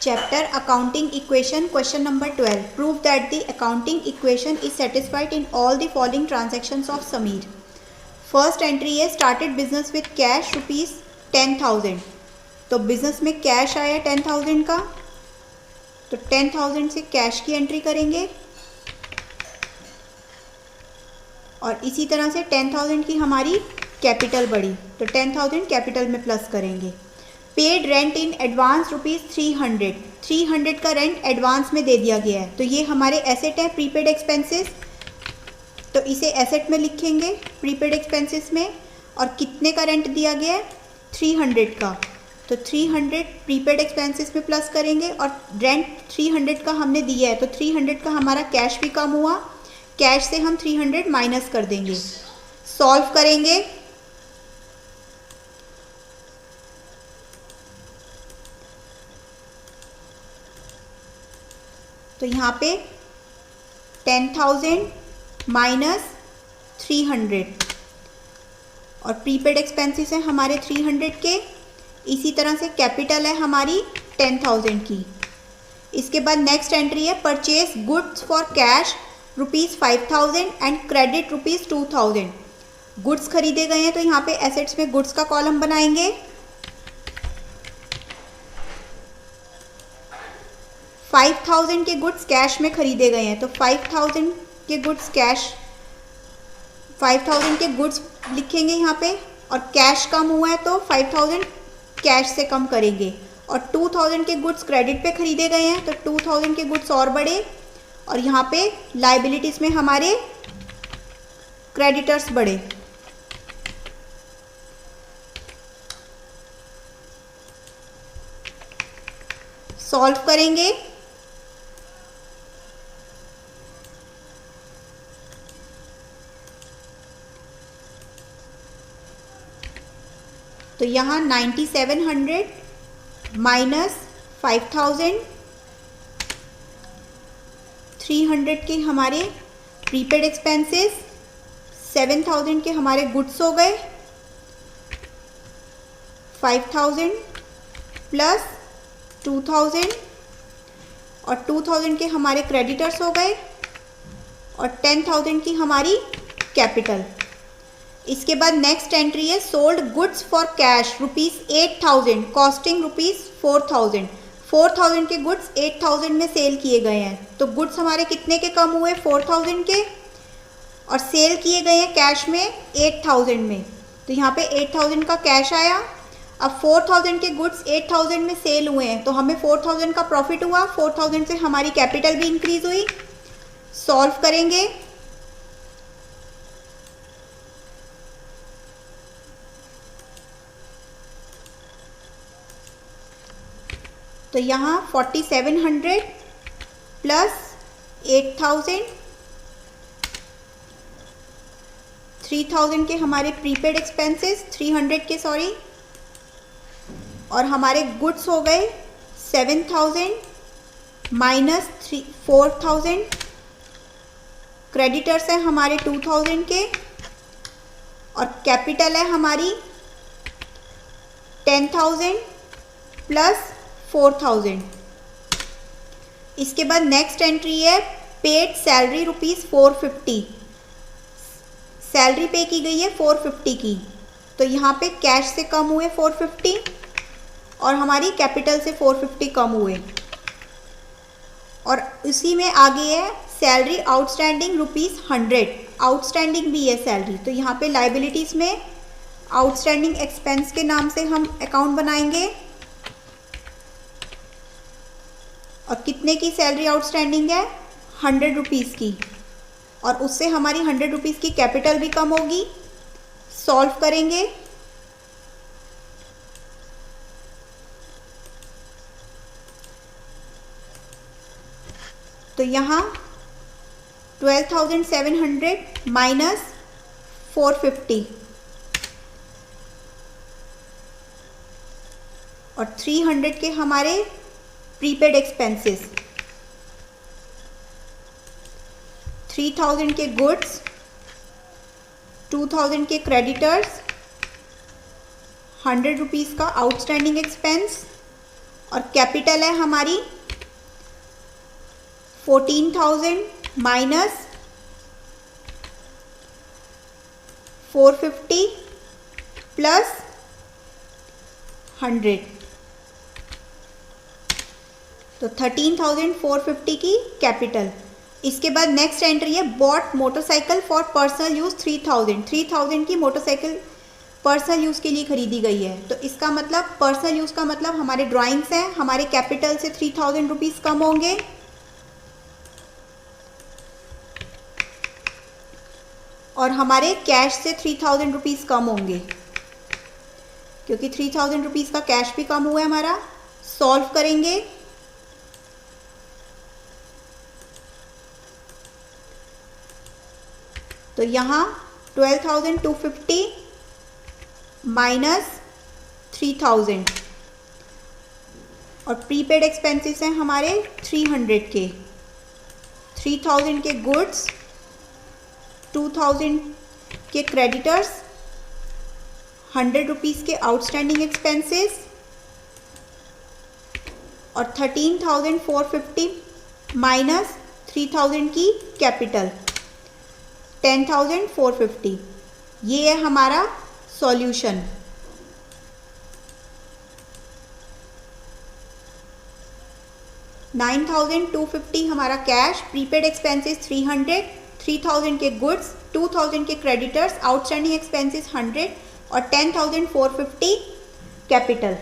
Chapter Accounting Equation, question number 12. Prove that the accounting equation is satisfied in all the following transactions of Sameer. First entry है started business with cash rupees 10,000. तो business में cash आया 10,000 का, तो 10,000 से cash की entry करेंगे और इसी तरह से 10,000 की हमारी कैपिटल बढ़ी तो 10,000 कैपिटल में प्लस करेंगे. Paid rent in advance rupees 300 का रेंट एडवांस में दे दिया गया है, तो ये हमारे एसेट है प्रीपेड एक्सपेंसेस, तो इसे एसेट में लिखेंगे प्रीपेड एक्सपेंसेस में. और कितने का रेंट दिया गया है 300 का, तो 300 प्रीपेड एक्सपेंसेस में प्लस करेंगे और रेंट 300 का हमने दिया है तो 300 का हमारा कैश भी कम हुआ, कैश से हम 300 माइनस कर देंगे. सॉल्व करेंगे तो यहाँ पे 10,000 माइनस 300 और प्रीपेड एक्सपेंसेस है हमारे 300 के, इसी तरह से कैपिटल है हमारी 10,000 की. इसके बाद नेक्स्ट एंट्री है purchase goods for cash rupees 5,000 and credit rupees 2,000. Goods खरीदे गए हैं तो यहाँ पे एसेट्स में गुड्स का कॉलम बनाएंगे. 5,000 के गुड्स कैश में खरीदे गए हैं तो 5,000 के गुड्स कैश 5,000 के गुड्स लिखेंगे यहाँ पे और कैश कम हुआ है तो 5,000 कैश से कम करेंगे. और 2,000 के गुड्स क्रेडिट पे खरीदे गए हैं तो 2,000 के गुड्स और बढ़े और यहाँ पे लाइबिलिटीज़ में हमारे क्रेडिटर्स बढ़े. सॉल्व करेंगे तो यहाँ 9,700 माइनस 5,000 300 के हमारे प्रीपेड एक्सपेंसेस 7,000 के हमारे गुड्स हो गए 5,000 प्लस 2,000 और 2,000 के हमारे क्रेडिटर्स हो गए और 10,000 की हमारी कैपिटल. इसके बाद नेक्स्ट एंट्री है sold goods for cash rupees 8,000 costing rupees 4,000. 4,000 के गुड्स 8,000 में सेल किए गए हैं तो गुड्स हमारे कितने के कम हुए 4,000 के और सेल किए गए हैं कैश में 8,000 में, तो यहाँ पे 8,000 का कैश आया. अब 4,000 के गुड्स 8,000 में सेल हुए हैं तो हमें 4,000 का प्रॉफिट हुआ, 4,000 से हमारी कैपिटल भी इंक्रीज हुई. सॉल्व करेंगे तो यहाँ 4,700 प्लस 8,000 3,000 के हमारे प्रीपेड एक्सपेंसेस 300 के सॉरी और हमारे गुड्स हो गए 7,000 माइनस 4,000 क्रेडिटर्स हैं हमारे 2,000 के और कैपिटल है हमारी 10,000 प्लस 4,000. इसके बाद नेक्स्ट एंट्री है पेड सैलरी रुपीज़ 450. सैलरी पे की गई है 450 की, तो यहाँ पे कैश से कम हुए 450 और हमारी कैपिटल से 450 कम हुए. और उसी में आगे है सैलरी आउटस्टैंडिंग रुपीज़ 100. आउटस्टैंडिंग भी है सैलरी, तो यहाँ पे लाइबिलिटीज़ में आउटस्टैंडिंग एक्सपेंस के नाम से हम अकाउंट बनाएंगे. और कितने की सैलरी आउटस्टैंडिंग है 100 रुपीज़ की और उससे हमारी 100 रुपीज़ की कैपिटल भी कम होगी. सॉल्व करेंगे तो यहाँ 12,700 माइनस 450 और 300 के हमारे प्रीपेड एक्सपेंसेस 3,000 के गुड्स 2,000 के क्रेडिटर्स 100 रुपीज़ का आउटस्टैंडिंग एक्सपेंस और कैपिटल है हमारी 14,000 माइनस 450 प्लस 100, तो 13,450 की कैपिटल। इसके बाद नेक्स्ट एंट्री है bought motorcycle for personal use 3,000 की मोटरसाइकिल पर्सनल यूज़ के लिए खरीदी गई है। तो इसका मतलब पर्सनल यूज़ का मतलब हमारे ड्राइंग्स हैं, हमारे कैपिटल से 3,000 रुपीज़ कम होंगे और हमारे कैश से 3,000 रुपीज़ कम होंगे, क्योंकि 3,000 रुपीज़ का कैश भी कम हुआ है हमारा। सॉल्व करेंगे तो यहाँ 12,250 माइनस 3,000 और प्रीपेड एक्सपेंसेस हैं हमारे 300 के, 3,000 के गुड्स, 2,000 के क्रेडिटर्स, 100 रुपीज़ के आउटस्टैंडिंग एक्सपेंसेस और 13,450 माइनस 3,000 की कैपिटल 10,450। ये है हमारा सॉल्यूशन। $9,250 हमारा कैश, प्रीपेड एक्सपेंसेस 300, 3,000 के गुड्स, 2,000 के क्रेडिटर्स, आउटस्टैंडिंग एक्सपेंसेस 100 और 10,450 कैपिटल।